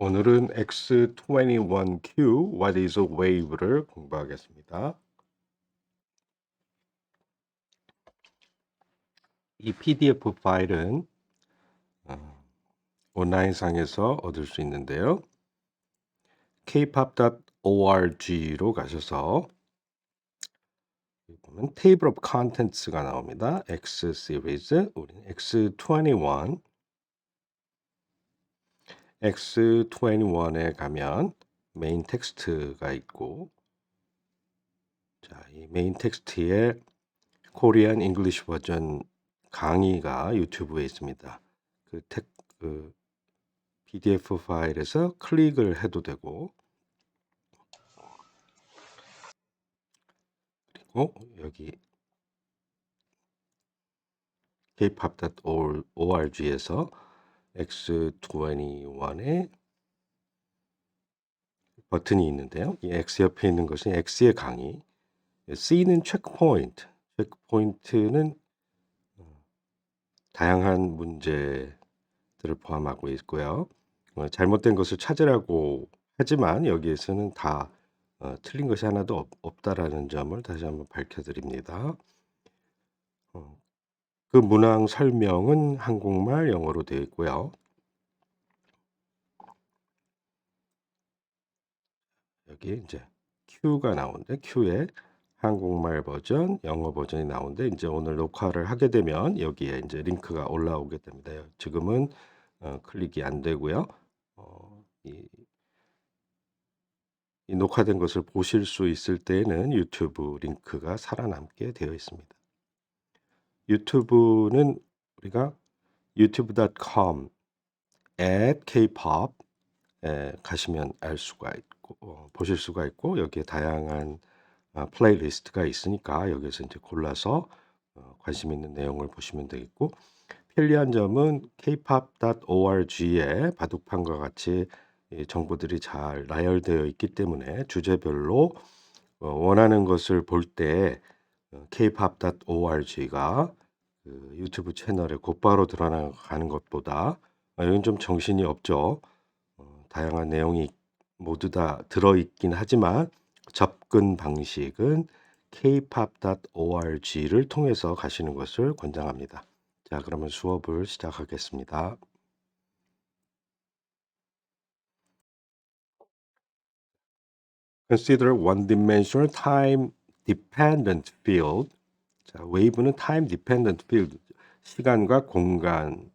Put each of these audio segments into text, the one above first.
오늘은 X21Q What is a wave를 공부하겠습니다. 이 PDF 파일은 온라인상에서 얻을 수 있는데요. kpop.org로 가셔서 보면 Table of Contents가 나옵니다. X 시리즈, 우리는 X21, X21에 가면 메인 텍스트가 있고, 자, 이 메인 텍스트에 코리안 잉글리시 버전 강의가 유튜브에 있습니다. 그 PDF 파일에서 클릭을 해도 되고, 그리고 여기 kpop.org에서 X21의 버튼이 있는데요. 이 X 옆에 있는 것은 X의 강의, C는 체크포인트. 체크포인트는 다양한 문제들을 포함하고 있고요. 잘못된 것을 찾으라고 하지만 여기에서는 다 틀린 것이 하나도 없다라는 점을 다시 한번 밝혀드립니다. 그 문항 설명은 한국말, 영어로 되어 있고요. 여기 이제 Q가 나오는데 Q에 한국말 버전, 영어 버전이 나오는데 이제 오늘 녹화를 하게 되면 여기에 이제 링크가 올라오게 됩니다. 지금은 클릭이 안 되고요. 이 녹화된 것을 보실 수 있을 때에는 유튜브 링크가 살아남게 되어 있습니다. 유튜브는 우리가 youtube.com @kpop에 가시면 알 수가 있고 보실 수가 있고 여기에 다양한 플레이리스트가 있으니까 여기서 이제 골라서 관심 있는 내용을 보시면 되겠고, 편리한 점은 kpop.org에 바둑판과 같이 이 정보들이 잘 나열되어 있기 때문에 주제별로 원하는 것을 볼 때 kpop.org가 그 유튜브 채널에 곧바로 드러나가는 것보다 여긴 좀 정신이 없죠. 다양한 내용이 모두 다 들어있긴 하지만 접근 방식은 kpop.org를 통해서 가시는 것을 권장합니다. 자, 그러면 수업을 시작하겠습니다. Consider one-dimensional time-dependent field. 자, 웨이브는 time-dependent field, 시간과 공간의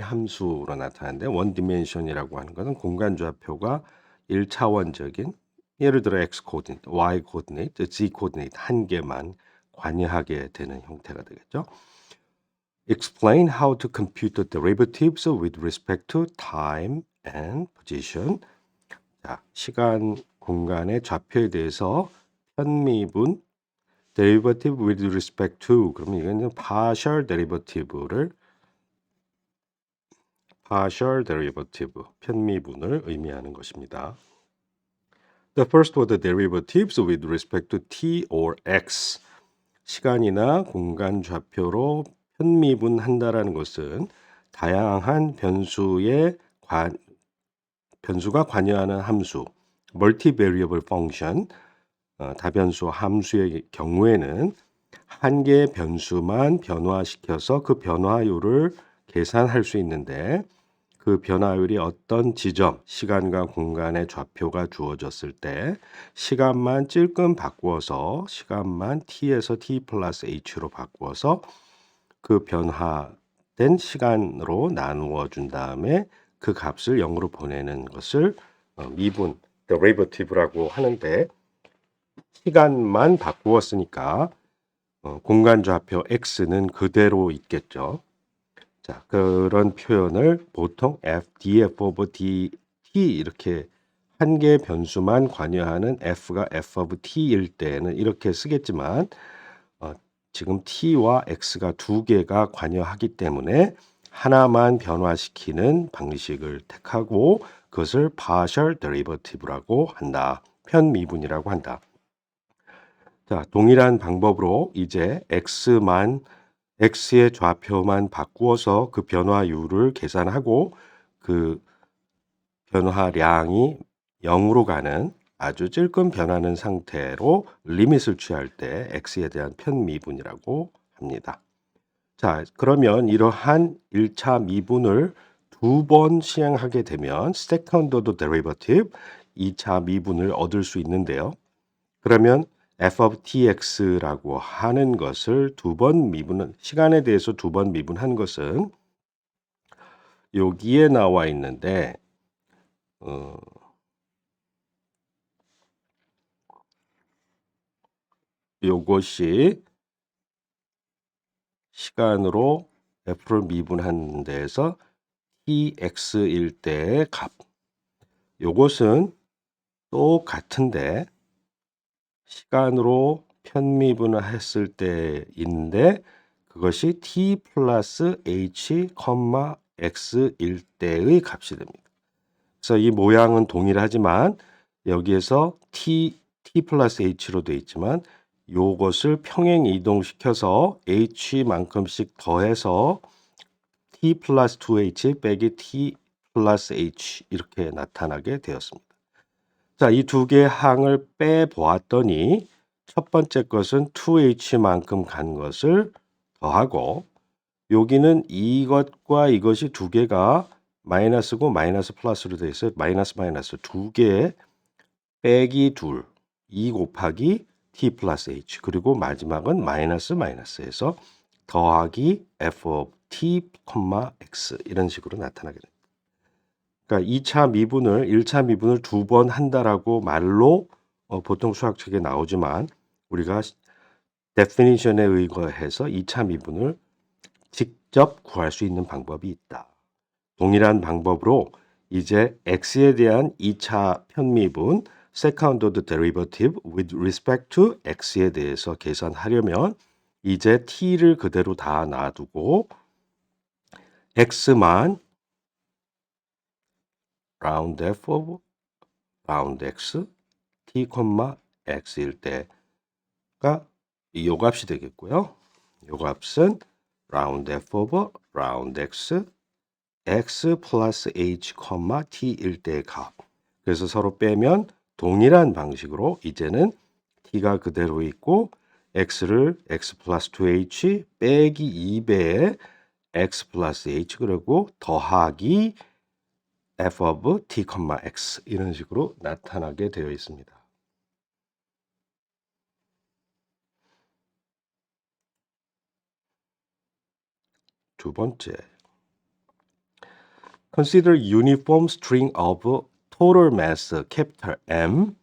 함수로 나타나는데 one-dimension이라고 하는 것은 공간 좌표가 1차원적인, 예를 들어 x 코디네이트, y 코디네이트, z 코디네이트 한 개만 관여하게 되는 형태가 되겠죠. Explain how to compute the derivatives with respect to time and position. 자, 시간, 공간의 좌표에 대해서 편미분 derivative with respect to, 그러면 이거는 partial derivative, 편미분을 의미하는 것입니다. The first order derivatives with respect to t or x. 시간이나 공간 좌표로 편미분한다라는 것은 다양한 변수가 관여하는 함수, multivariable function, 다변수 함수의 경우에는 한 개의 변수만 변화시켜서 그 변화율을 계산할 수 있는데, 그 변화율이 어떤 지점, 시간과 공간의 좌표가 주어졌을 때 시간만 찔끔 바꾸어서 시간만 t에서 t 플러스 h로 바꾸어서 그 변화된 시간으로 나누어 준 다음에 그 값을 0으로 보내는 것을 미분, derivative라고 하는데, 시간만 바꾸었으니까 공간 좌표 x는 그대로 있겠죠. 자, 그런 표현을 보통 df of dt 이렇게 한 개의 변수만 관여하는 f가 f of t일 때는 이렇게 쓰겠지만 지금 t와 x가 두 개가 관여하기 때문에 하나만 변화시키는 방식을 택하고 그것을 partial derivative라고 한다. 편미분이라고 한다. 자, 동일한 방법으로 이제 x의 좌표만 바꾸어서 그 변화율을 계산하고 그 변화량이 0으로 가는 아주 찔끔 변하는 상태로 리밋을 취할 때 x에 대한 편미분이라고 합니다. 자, 그러면 이러한 1차 미분을 두 번 시행하게 되면 second order derivative 2차 미분을 얻을 수 있는데요. 그러면 f of tx라고 하는 것을 두 번 미분은 시간에 대해서 두 번 미분한 것은 여기에 나와 있는데 요것이 시간으로 f를 미분한 데에서 tx일 때의 값. 요것은 똑같은데 시간으로 편미분을 했을 때인데 그것이 t 플러스 h, x일 때의 값이 됩니다. 그래서 이 모양은 동일하지만 여기에서 t 플러스 h로 되어 있지만 요것을 평행 이동시켜서 h만큼씩 더해서 t 플러스 2h 빼기 t 플러스 h 이렇게 나타나게 되었습니다. 자, 이 두 개의 항을 빼보았더니 첫 번째 것은 2h만큼 간 것을 더하고 여기는 이것과 이것이 두 개가 마이너스고 마이너스 플러스로 되어 있어요. 마이너스 마이너스 두 개 빼기 둘 2 곱하기 t 플러스 h 그리고 마지막은 마이너스 마이너스에서 더하기 f of t, x 이런 식으로 나타나게 됩니다. 그러니까 2차 미분을 1차 미분을 두 번 한다라고 말로 보통 수학책에 나오지만 우리가 definition에 의거해서 2차 미분을 직접 구할 수 있는 방법이 있다. 동일한 방법으로 이제 x에 대한 2차 편미분 second order derivative with respect to x에 대해서 계산하려면 이제 t를 그대로 다 놔두고 x만 round f of round x t, x일 때가 이 값이 되겠고요. 이 값은 round f of round x 플러스 h, t일 때의 값. 그래서 서로 빼면 동일한 방식으로 이제는 t가 그대로 있고 x를 x 플러스 2h 빼기 2배의 x 플러스 h 그리고 더하기 f of t, x 이런 식으로 나타나게 되어 있습니다. 두 번째, consider uniform string of total mass capital M.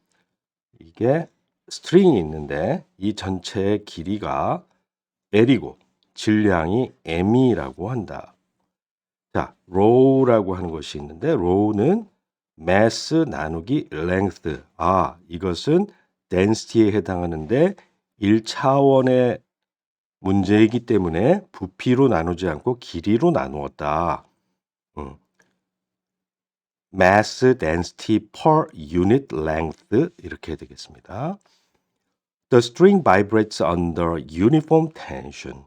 이게 스트링이 있는데 이 전체의 길이가 L이고 질량이 M이라고 한다. 자, row라고 하는 것이 있는데 row는 mass 나누기 length. 이것은 density에 해당하는데 1차원의 문제이기 때문에 부피로 나누지 않고 길이로 나누었다. mass density per unit length 이렇게 되겠습니다. The string vibrates under uniform tension.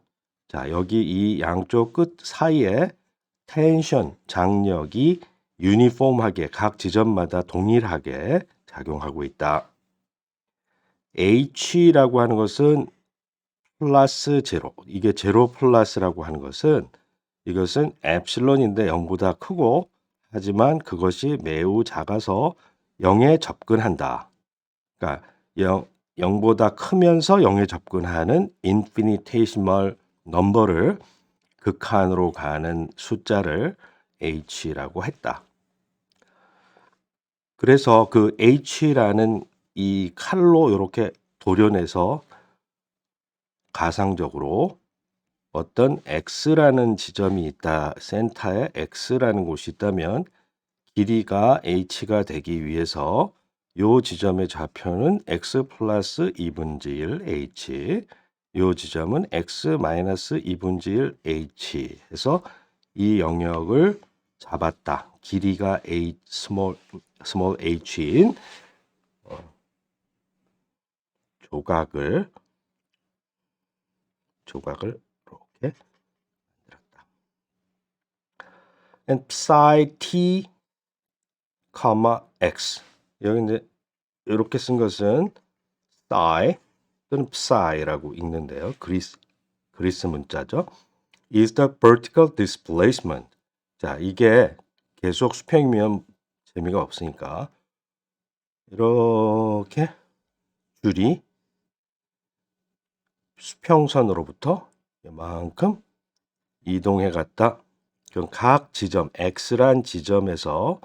자, 여기 이 양쪽 끝 사이에 텐션, 장력이 유니폼하게 각 지점마다 동일하게 작용하고 있다. H라고 하는 것은 플러스 제로. 이게 제로 플러스라고 하는 것은 이것은 엡실론인데 0보다 크고 하지만 그것이 매우 작아서 0에 접근한다. 그러니까 0보다 크면서 0에 접근하는 infinitesimal number를 극한으로 가는 숫자를 h라고 했다. 그래서 그 h라는 이 칼로 이렇게 도려내서 가상적으로 어떤 x라는 지점이 있다. 센터에 x라는 곳이 있다면 길이가 h가 되기 위해서 요 지점의 좌표는 x 플러스 2분의 1 h, 요 지점은 x 마이너스 2분의 1 h 해서 이 영역을 잡았다. 길이가 small h인 조각을 이렇게 만들었다. And psi t, x. 여기 이제 이렇게 쓴 것은 psi 또는 psi라고 읽는데요. 그리스 문자죠. is the vertical displacement. 자, 이게 계속 수평이면 재미가 없으니까 이렇게 줄이 수평선으로부터 이만큼 이동해 갔다. 그럼 각 지점 x란 지점에서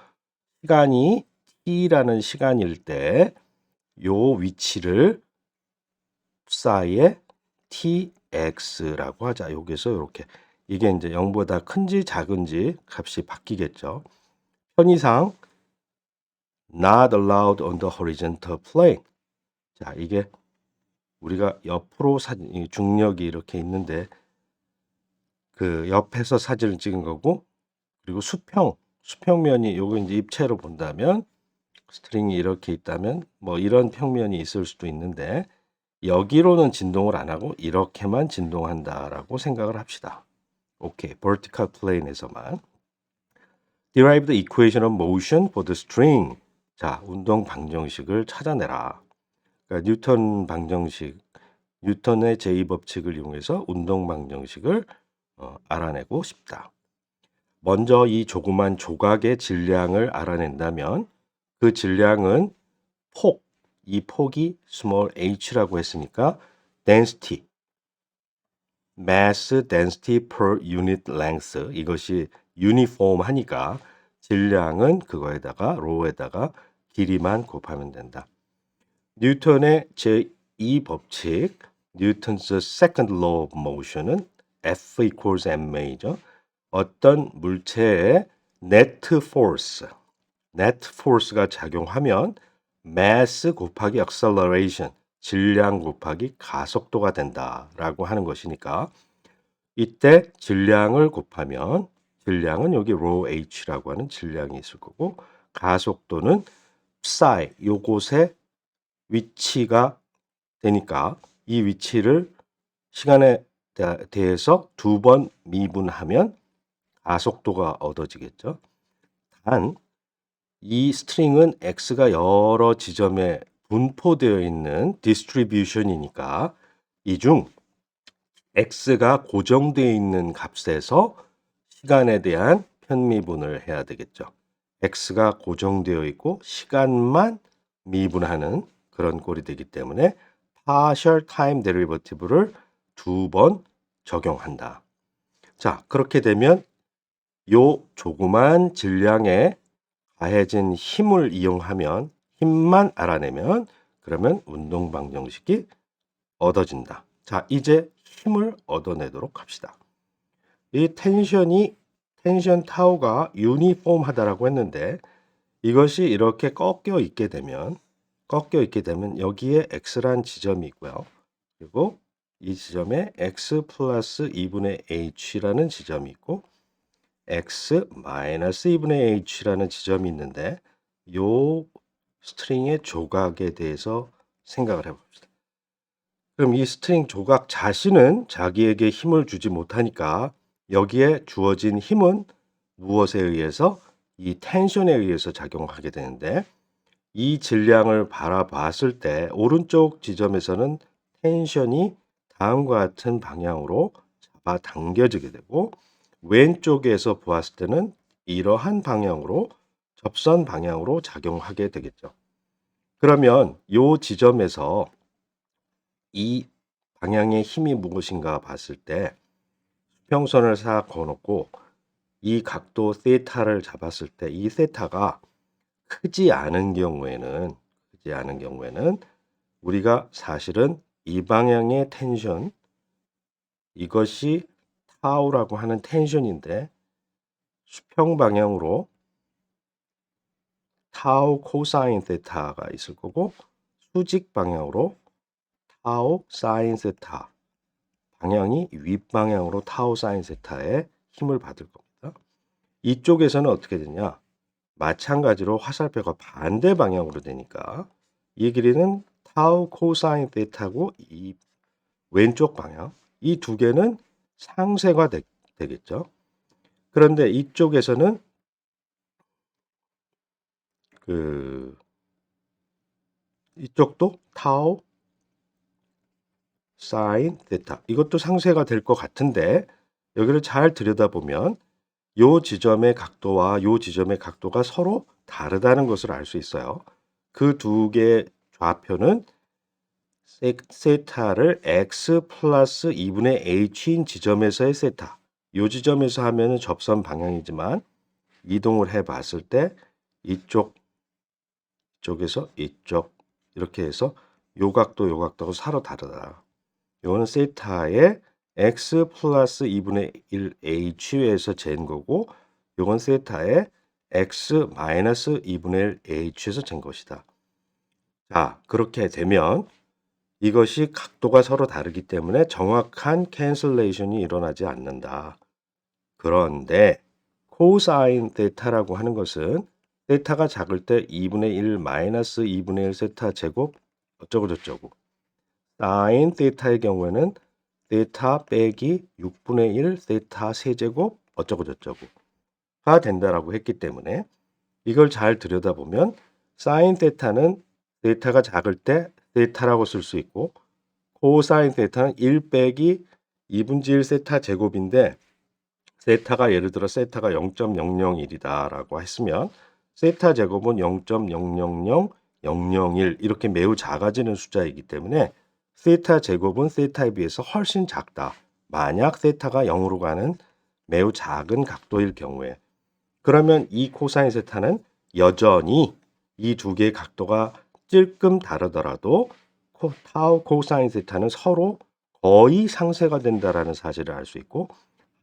시간이 t라는 시간일 때 요 위치를 사이에 tx라고 하자. 여기서 이렇게 이게 이제 0보다 큰지 작은지 값이 바뀌겠죠. 편의상 not allowed on the horizontal plane. 자, 이게 우리가 옆으로 사진 중력이 이렇게 있는데 그 옆에서 사진을 찍은 거고 그리고 수평면이 요거 이제 입체로 본다면 스트링이 이렇게 있다면 뭐 이런 평면이 있을 수도 있는데 여기로는 진동을 안 하고 이렇게만 진동한다라고 생각을 합시다. 오케이. vertical plane에서만. derive the equation of motion for the string. 자, 운동 방정식을 찾아내라. 그러니까 뉴턴의 제2법칙을 이용해서 운동 방정식을 알아내고 싶다. 먼저 이 조그만 조각의 질량을 알아낸다면 그 질량은 이 폭이 small h라고 했으니까 density, mass density per unit length 이것이 유니폼하니까 질량은 그거에다가 로에다가 길이만 곱하면 된다. 뉴턴의 제2법칙, 뉴턴's second law of motion은 F equals ma죠. 어떤 물체의 net force가 작용하면 mass 곱하기 acceleration, 질량 곱하기 가속도가 된다라고 하는 것이니까 이때 질량을 곱하면 질량은 여기 rho h라고 하는 질량이 있을 거고 가속도는 psi 요곳에 위치가 되니까 이 위치를 시간에 대해서 2번 미분하면 가속도가 얻어지겠죠. 단 이 스트링은 x가 여러 지점에 분포되어 있는 디스트리뷰션이니까 이 중 x가 고정되어 있는 값에서 시간에 대한 편미분을 해야 되겠죠. x가 고정되어 있고 시간만 미분하는 그런 꼴이 되기 때문에 partial time derivative를 2번 적용한다. 자, 그렇게 되면 요 조그만 질량에 가해진 힘을 이용하면 힘만 알아내면 그러면 운동 방정식이 얻어진다. 자, 이제 힘을 얻어내도록 합시다. 이 텐션 타우가 유니폼하다라고 했는데 이것이 이렇게 꺾여 있게 되면 여기에 x란 지점이 있고요. 그리고 이 지점에 x 플러스 2분의 h라는 지점이 있고 x 마이너스 2분의 h라는 지점이 있는데 요 스트링의 조각에 대해서 생각을 해봅시다. 그럼 이 스트링 조각 자신은 자기에게 힘을 주지 못하니까 여기에 주어진 힘은 무엇에 의해서 이 텐션에 의해서 작용하게 되는데 이 질량을 바라봤을 때 오른쪽 지점에서는 텐션이 다음과 같은 방향으로 잡아당겨지게 되고 왼쪽에서 보았을 때는 이러한 방향으로 접선 방향으로 작용하게 되겠죠. 그러면 이 지점에서 이 방향의 힘이 무엇인가 봤을 때 수평선을 싹 그어놓고 이 각도 세타를 잡았을 때 이 세타가 크지 않은 경우에는 우리가 사실은 이 방향의 텐션 이것이 타우라고 하는 텐션인데 수평 방향으로 타우 코사인 세타가 있을 거고 수직 방향으로 타우 사인 세타 방향이 윗방향으로 타우 사인 세타의 힘을 받을 겁니다. 이쪽에서는 어떻게 되냐? 마찬가지로 화살표가 반대 방향으로 되니까 이 길이는 타우 코사인 세타고 이 왼쪽 방향 이 두 개는 상쇄가 되겠죠. 그런데 이쪽에서는 이쪽도 타우 사인 세타. 이것도 상쇄가 될 것 같은데 여기를 잘 들여다보면 요 지점의 각도와 요 지점의 각도가 서로 다르다는 것을 알 수 있어요. 그 두 개의 좌표는 세타를 x 플러스 2분의 h인 지점에서의 세타. 요 지점에서 하면은 접선 방향이지만 이동을 해 봤을 때 이쪽에서 이쪽 이렇게 해서 요 각도하고 서로 다르다. 요거는 세타의 x 플러스 2분의 1 h에서 잰 거고 요건 세타의 x 마이너스 2분의 1 h에서 잰 것이다. 자, 그렇게 되면 이것이 각도가 서로 다르기 때문에 정확한 캔슬레이션이 일어나지 않는다. 그런데 코사인 세타라고 하는 것은 세타가 작을 때 2분의 1 마이너스 2분의 1 세타 제곱 어쩌고 저쩌고 사인 세타의 경우에는 세타 빼기 6분의 1 세타 세제곱 어쩌고 저쩌고가 된다라고 했기 때문에 이걸 잘 들여다보면 사인 세타는 세타가 작을 때 세타라고 쓸 수 있고 코사인 세타는 1 빼기 2분의 1 세타 제곱인데 세타가 예를 들어 세타가 0.001이다라고 했으면 세타 제곱은 0.000001 이렇게 매우 작아지는 숫자이기 때문에 세타 제곱은 세타에 비해서 훨씬 작다. 만약 세타가 0으로 가는 매우 작은 각도일 경우에 그러면 이 코사인 세타는 여전히 이 두 개의 각도가 찔끔 다르더라도 타우 코사인 세타는 서로 거의 상쇄가 된다라는 사실을 알 수 있고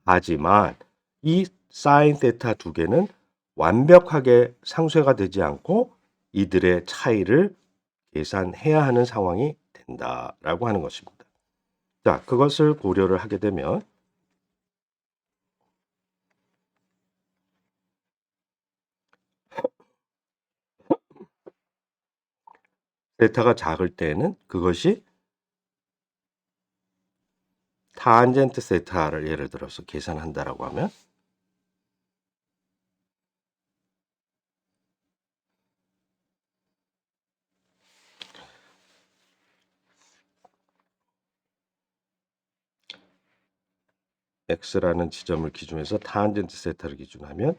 하지만 이 사인 세타 두 개는 완벽하게 상쇄가 되지 않고 이들의 차이를 계산해야 하는 상황이 된다라고 하는 것입니다. 자, 그것을 고려를 하게 되면 세타가 작을 때는 그것이 탄젠트 세타를 예를 들어서 계산한다라고 하면 x라는 지점을 기준해서 탄젠트 세타를 기준하면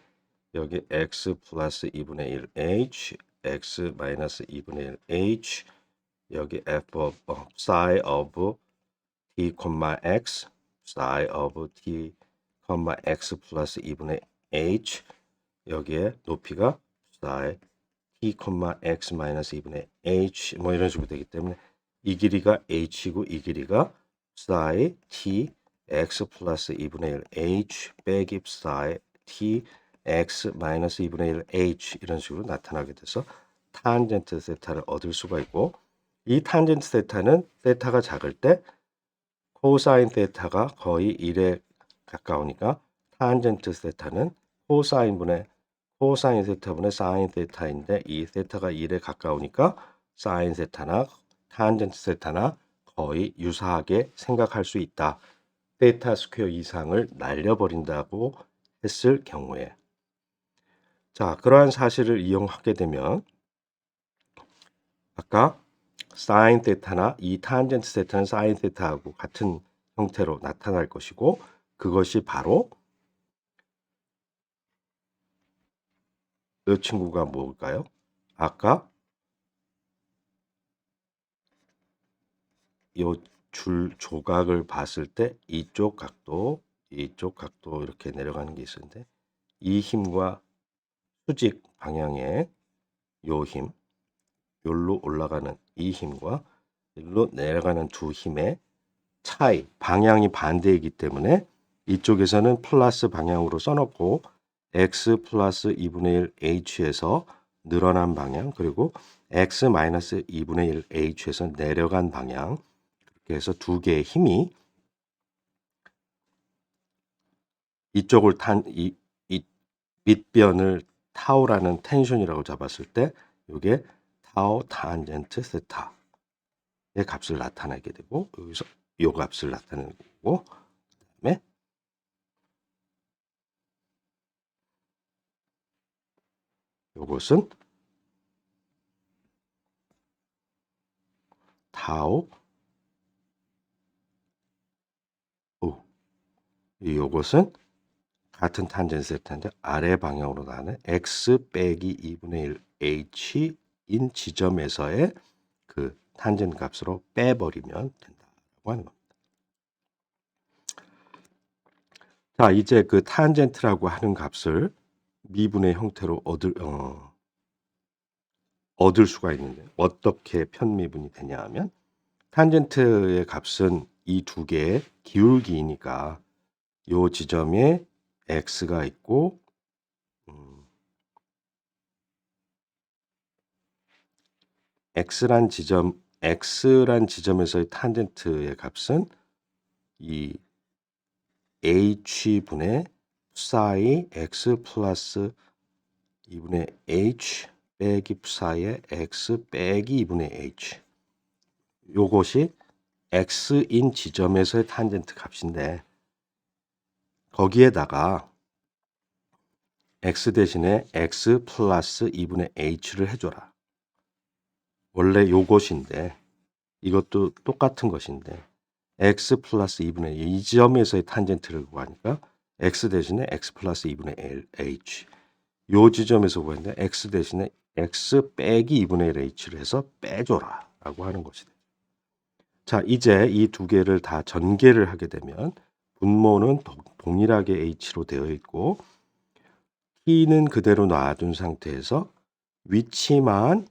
여기 x 플러스 2분의 1 h, x 마이너스 2분의 1 h, 여기 f of psi of t, x, psi of t, x 플러스 2분의 h, 여기에 높이가 psi t, x 마이너스 2분의 h 뭐 이런 식으로 되기 때문에 이 길이가 h이고 이 길이가 psi t x 플러스 2분의 1 h 빼기 psi t x 마이너스 2분의 1 h 이런 식으로 나타나게 돼서 탄젠트 세타를 얻을 수가 있고 이 탄젠트 세타는 세타가 작을 때 코사인 세타가 거의 1에 가까우니까 탄젠트 세타는 코사인 세타분의 사인 세타인데 이 세타가 1에 가까우니까 사인 세타나 탄젠트 세타나 거의 유사하게 생각할 수 있다. 세타 스퀘어 이상을 날려버린다고 했을 경우에 자, 그러한 사실을 이용하게 되면 아까 사인 세타나 이 탄젠트 세타는 사인 세타하고 같은 형태로 나타날 것이고 그것이 바로 이 친구가 뭘까요? 아까 이 줄 조각을 봤을 때 이쪽 각도 이렇게 내려가는 게 있었는데 이 힘과 수직 방향의 요 힘, 요로 올라가는 이 힘과 일로 내려가는 두 힘의 차이, 방향이 반대이기 때문에 이쪽에서는 플러스 방향으로 써놓고 x 플러스 2분의 1 h에서 늘어난 방향 그리고 x 마이너스 2분의 1 h에서 내려간 방향 그렇게 해서 두 개의 힘이 이쪽을 이 밑변을 타우라는 텐션이라고 잡았을 때 이게 타우 탄젠트 세타의 값을 나타내게 되고 여기서 이 값을 나타내는 거고 그다음에 이것은 tau 요것은 같은 탄젠트 세타인데 아래 방향으로 나는 x 빼기 2분의 1 h인 지점에서의 그 탄젠트 값으로 빼버리면 된다고 하는 겁니다. 자, 이제 그 탄젠트라고 하는 값을 미분의 형태로 얻을 수가 있는데 어떻게 편미분이 되냐 하면 탄젠트의 값은 이 두 개의 기울기이니까 요 지점에 x가 있고 x란 지점에서의 탄젠트의 값은 이 h분의 psi x 플러스 2분의 h 빼기 psi의 x 빼기 2분의 h 요것이 x인 지점에서의 탄젠트 값인데 거기에다가 x 대신에 x 플러스 2분의 h를 해줘라. 원래 요것인데 이것도 똑같은 것인데 x 플러스 2분의 1, 이 지점에서의 탄젠트를 구하니까 x 대신에 x 플러스 2분의 1 h 요 지점에서 구했는데 x 대신에 x 빼기 2분의 1 h를 해서 빼줘라 라고 하는 것이 돼요. 자, 이제 이 두 개를 다 전개를 하게 되면 분모는 동일하게 h로 되어 있고 t는 그대로 놔둔 상태에서 위치만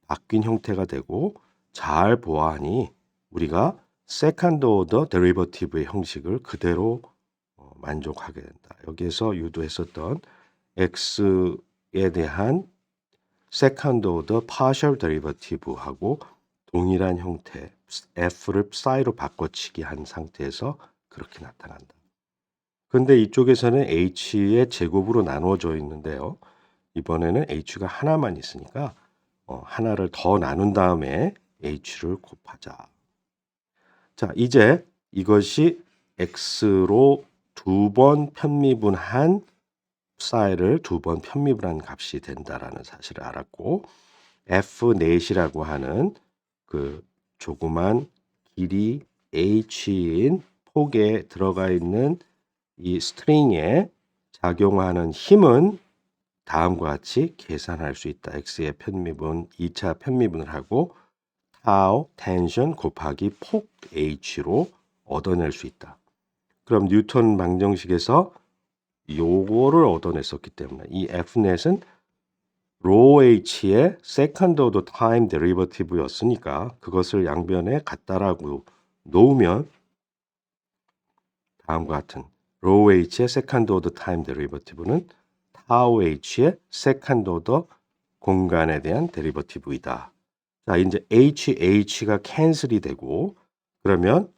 바뀐 형태가 되고 잘 보아하니 우리가 세컨드 오더 데리버티브의 형식을 그대로 만족하게 된다. 여기에서 유도했었던 x에 대한 세컨드 오더 파셜 데리버티브하고 동일한 형태 f를 psi로 바꿔치기 한 상태에서 그렇게 나타난다. 근데 이쪽에서는 h의 제곱으로 나누어져 있는데요. 이번에는 h가 하나만 있으니까 하나를 더 나눈 다음에 h를 곱하자. 자, 이제 이것이 x로 두 번 편미분한 psi를 두 번 편미분한 값이 된다라는 사실을 알았고 f 넷이라고 하는 그 조그만 길이 h인 폭에 들어가 있는 이 스트링에 작용하는 힘은 다음과 같이 계산할 수 있다. x의 편미분, 2차 편미분을 하고 타우 텐션 곱하기 폭 h로 얻어낼 수 있다. 그럼 뉴턴 방정식에서 요거를 얻어냈었기 때문에 이 f넷은 rho h의 second order time derivative였으니까 그것을 양변에 갖다라고 놓으면 다음과 같은 rho h의 second order time derivative는 tau h의 second order 공간에 대한 데리버티브이다. 자, 이제 h가 캔슬이 되고 그러면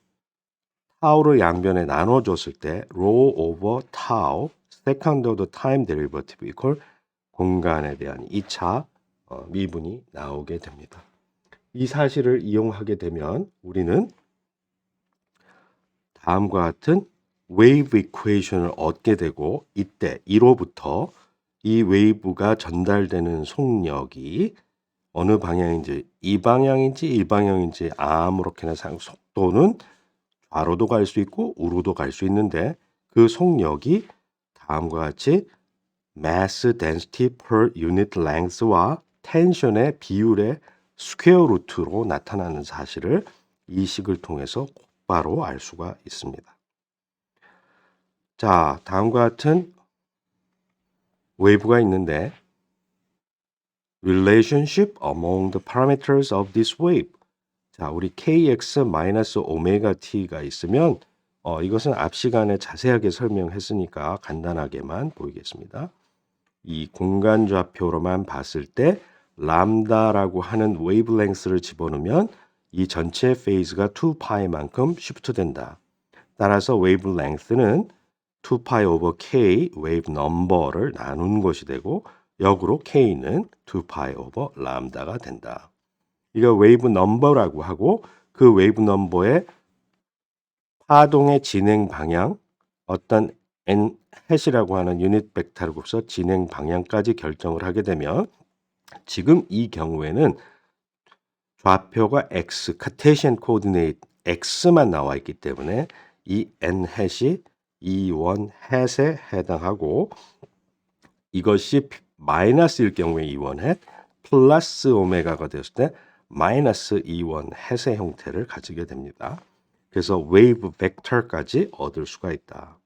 타우를 양변에 나눠줬을 때 rho over tau second order time derivative equal 공간에 대한 2차 미분이 나오게 됩니다. 이 사실을 이용하게 되면 우리는 다음과 같은 웨이브 이퀘이션을 얻게 되고 이때 1호부터 이 웨이브가 전달되는 속력이 어느 방향인지 이 방향인지 이 방향인지 아무렇게나 속도는 좌로도 갈 수 있고 우로도 갈 수 있는데 그 속력이 다음과 같이 mass density per unit length와 텐션의 비율의 스퀘어 루트로 나타나는 사실을 이 식을 통해서 곧바로 알 수가 있습니다. 자, 다음과 같은 웨이브가 있는데 relationship among the parameters of this wave. 자, 우리 kx-오메가-t가 있으면 이것은 앞 시간에 자세하게 설명했으니까 간단하게만 보이겠습니다. 이 공간 좌표로만 봤을 때 람다라고 하는 웨이브랭스를 집어넣으면 이 전체 페이즈가 2파이만큼 쉬프트 된다. 따라서 웨이브랭스는 2파이 오버 k 웨이브 넘버를 나눈 것이 되고 역으로 k는 2파이 오버 람다가 된다. 이거 웨이브 넘버라고 하고 그 웨이브 넘버의 파동의 진행 방향 어떤 n 햇이라고 하는 유닛 벡터를 곱서 진행 방향까지 결정을 하게 되면 지금 이 경우에는 좌표가 x, 카테시안 코디네이트 x만 나와 있기 때문에 이 n 햇이 E1 햇에 해당하고 이것이 마이너스일 경우에 E1 햇 플러스 오메가가 되었을 때 마이너스 E1 햇의 형태를 가지게 됩니다. 그래서 웨이브 벡터까지 얻을 수가 있다.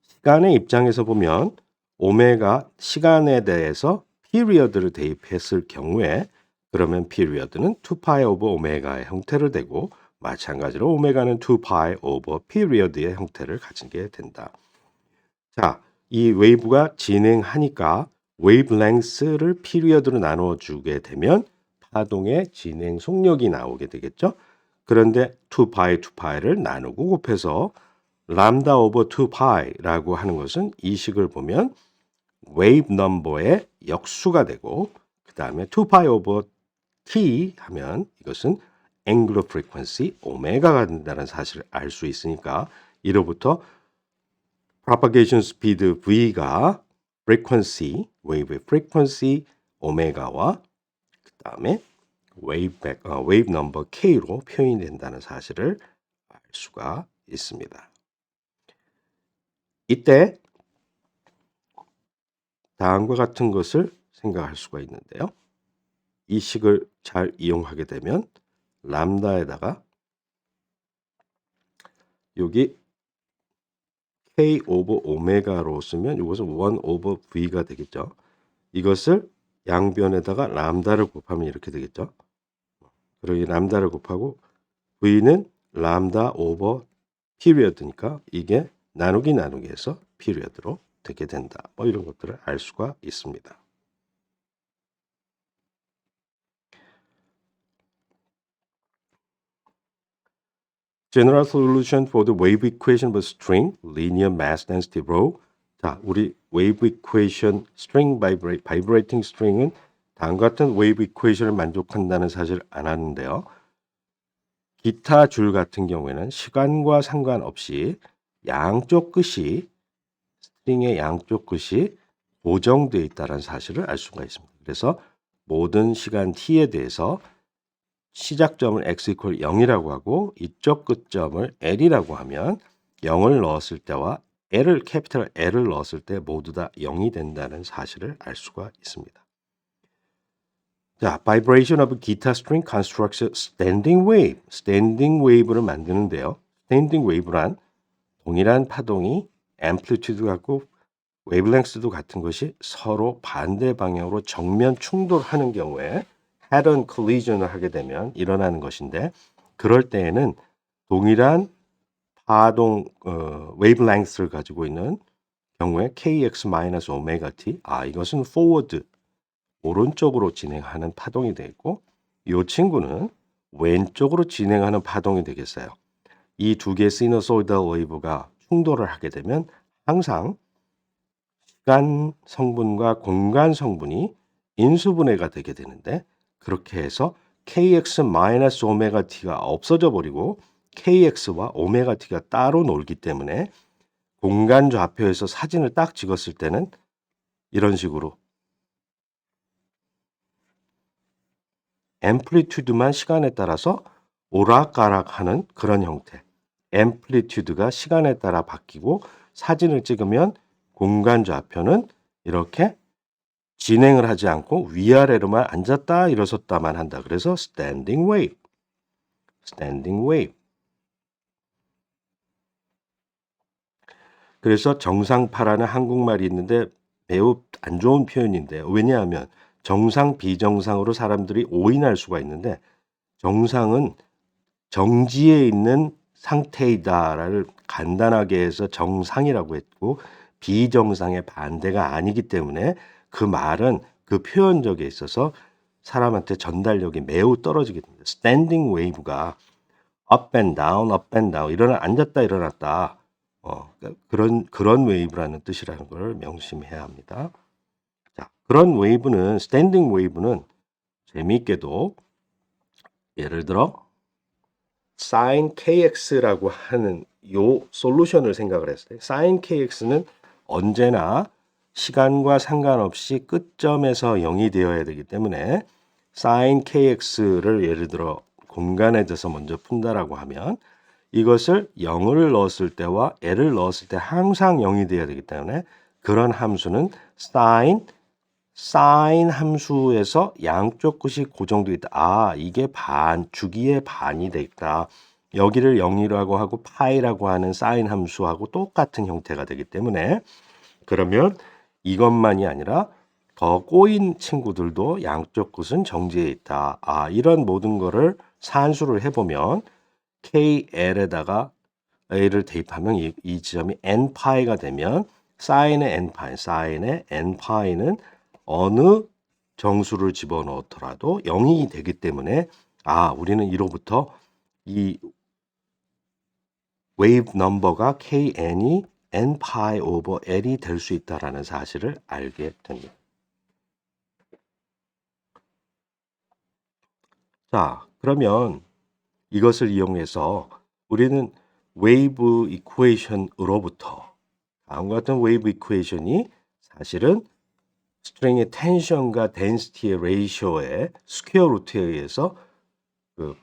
시간의 입장에서 보면 오메가 시간에 대해서 피리어드를 대입했을 경우에 그러면 피리어드는 2파이 오버 오메가의 형태를 되고 마찬가지로 오메가는 2파이 오버 피리어드의 형태를 가지게 된다. 자, 이 웨이브가 진행하니까 웨이브 랭스를 피리어드로 나눠 주게 되면 파동의 진행 속력이 나오게 되겠죠. 그런데 2파이를 나누고 곱해서 람다 오버 2파이라고 하는 것은 이 식을 보면 웨이브 넘버의 역수가 되고 그 다음에 2파이 오버 t 하면 이것은 앵글러 프리퀀시 오메가가 된다는 사실을 알 수 있으니까 이로부터 propagation speed v가 frequency, 웨이브의 frequency 오메가와 그 다음에 웨이브 넘버 k로 표현이 된다는 사실을 알 수가 있습니다. 이때 다음과 같은 것을 생각할 수가 있는데요. 이 식을 잘 이용하게 되면 람다에다가 여기 k 오버 오메가로 쓰면 이것은 1 오버 v가 되겠죠. 이것을 양변에다가 람다를 곱하면 이렇게 되겠죠. 그러기 람다를 곱하고 v는 람다 오버 피리어드니까 이게 나누기 해서 피리어드로 되게 된다. 뭐 이런 것들을 알 수가 있습니다. General solution for the wave equation of a string, linear mass density rho. 자, 우리 wave equation, string vibrating string은 다음과 같은 wave equation을 만족한다는 사실을 알았는데요. 기타 줄 같은 경우에는 시간과 상관없이 양쪽 끝이 스트링의 양쪽 끝이 고정되어 있다는 사실을 알 수가 있습니다. 그래서 모든 시간 t에 대해서 시작점을 x 이퀄 0이라고 하고 이쪽 끝점을 l이라고 하면 0을 넣었을 때와 캐피탈 L을 넣었을 때 모두 다 0이 된다는 사실을 알 수가 있습니다. 자, vibration of guitar string constructs a standing wave. standing wave를 만드는데요. standing wave란 동일한 파동이 amplitude 같고 wavelength도 같은 것이 서로 반대 방향으로 정면 충돌하는 경우에 head-on collision을 하게 되면 일어나는 것인데 그럴 때에는 동일한 파동 wavelength를 가지고 있는 경우에 kx-ωt 이것은 forward 오른쪽으로 진행하는 파동이 되고 이 친구는 왼쪽으로 진행하는 파동이 되겠어요. 이 두 개의 시너소이달 웨이브가 충돌을 하게 되면 항상 시간 성분과 공간 성분이 인수분해가 되게 되는데 그렇게 해서 kx-ωt가 없어져 버리고 kx와 ωt가 따로 놀기 때문에 공간 좌표에서 사진을 딱 찍었을 때는 이런 식으로 앰플리튜드만 시간에 따라서 오락가락하는 그런 형태. 앰플리튜드가 시간에 따라 바뀌고 사진을 찍으면 공간 좌표는 이렇게 진행을 하지 않고 위아래로만 앉았다 일어섰다만 한다. 그래서 standing wave. standing wave. 그래서 정상파라는 한국말이 있는데 매우 안 좋은 표현인데요. 왜냐하면 정상, 비정상으로 사람들이 오인할 수가 있는데 정상은 정지에 있는 상태이다를 간단하게 해서 정상이라고 했고 비정상의 반대가 아니기 때문에 그 말은 그 표현적에 있어서 사람한테 전달력이 매우 떨어지게 됩니다. 스탠딩 웨이브가 up and down 일어나 앉았다 일어났다 그런 웨이브라는 뜻이라는 걸 명심해야 합니다. 자, 그런 웨이브는 스탠딩 웨이브는 재미있게도 예를 들어 sin kx라고 하는 요 솔루션을 생각을 했을 때 sin kx는 언제나 시간과 상관없이 끝점에서 0이 되어야 되기 때문에 sin kx를 예를 들어 공간에 대해서 먼저 푼다라고 하면 이것을 0을 넣었을 때와 l을 넣었을 때 항상 0이 돼야 되기 때문에 그런 함수는 sin 함수에서 양쪽 끝이 고정되어 있다. 아, 이게 주기의 반이 되겠다. 여기를 0이라고 하고 파이라고 하는 sin 함수하고 똑같은 형태가 되기 때문에 그러면 이것만이 아니라 더 꼬인 친구들도 양쪽 끝은 정지해 있다. 아, 이런 모든 거를 산수를 해보면 KL에다가 A를 대입하면 이 지점이 n파이가 되면 sin의 n파이는 어느 정수를 집어넣더라도 0이 되기 때문에 아, 우리는 이로부터 이 웨이브 넘버가 kn이 n파이 오버 l이 될 수 있다라는 사실을 알게 됩니다. 자, 그러면 이것을 이용해서 우리는 웨이브 이퀘이션으로부터 다음과 같은 웨이브 이퀘이션이 사실은 스트링의 텐션과 덴시티의 레이쇼의 스퀘어 루트에 의해서 그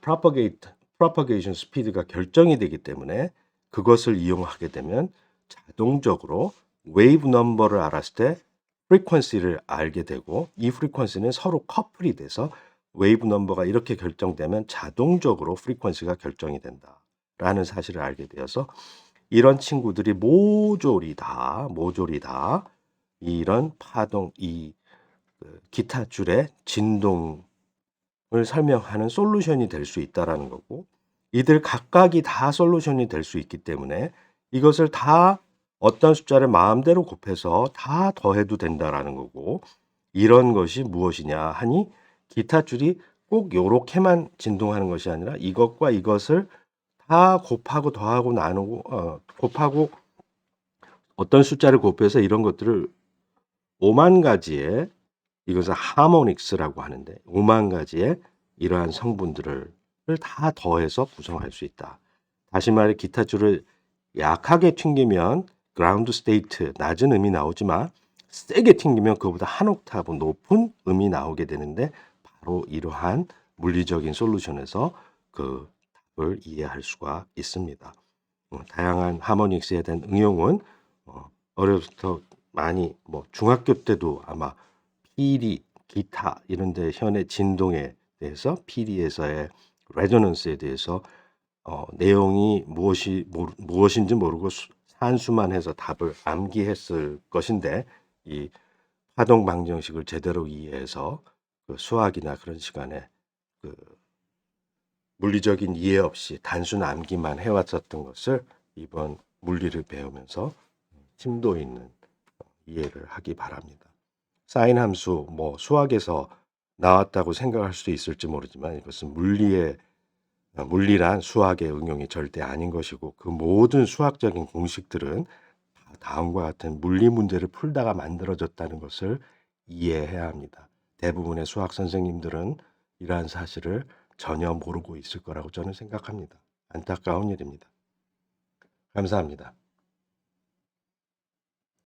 프로퍼게이션 스피드가 결정이 되기 때문에 그것을 이용하게 되면 자동적으로 웨이브 넘버를 알았을 때 프리퀀시를 알게 되고 이 프리퀀시는 서로 커플이 돼서 웨이브 넘버가 이렇게 결정되면 자동적으로 프리퀀시가 결정이 된다라는 사실을 알게 되어서 이런 친구들이 모조리 다 이런 파동 기타 줄의 진동을 설명하는 솔루션이 될 수 있다라는 거고 이들 각각이 다 솔루션이 될 수 있기 때문에 이것을 다 어떤 숫자를 마음대로 곱해서 다 더해도 된다라는 거고 이런 것이 무엇이냐 하니 기타 줄이 꼭 요렇게만 진동하는 것이 아니라 이것과 이것을 다 곱하고 더하고 나누고 곱하고 어떤 숫자를 곱해서 이런 것들을 5만 가지의 이것을 하모닉스라고 하는데 5만 가지의 이러한 성분들을 다 더해서 구성할 수 있다. 다시 말해 기타 줄을 약하게 튕기면 그라운드 스테이트 낮은 음이 나오지만 세게 튕기면 그보다 한 옥타브 높은 음이 나오게 되는데 바로 이러한 물리적인 솔루션에서 그 답을 이해할 수가 있습니다. 다양한 하모닉스에 대한 응용은 어려서부터 많이 중학교 때도 아마 피리, 기타 이런 데 현의 진동에 대해서 피리에서의 레조넌스에 대해서 내용이 무엇인지 모르고 산수만 해서 답을 암기했을 것인데 이 파동 방정식을 제대로 이해해서 그 수학이나 그런 시간에 그 물리적인 이해 없이 단순 암기만 해왔었던 것을 이번 물리를 배우면서 심도 있는 이해를 하기 바랍니다. 사인 함수 수학에서 나왔다고 생각할 수도 있을지 모르지만 이것은 물리란 수학의 응용이 절대 아닌 것이고 그 모든 수학적인 공식들은 다음과 같은 물리 문제를 풀다가 만들어졌다는 것을 이해해야 합니다. 대부분의 수학 선생님들은 이러한 사실을 전혀 모르고 있을 거라고 저는 생각합니다. 안타까운 일입니다. 감사합니다.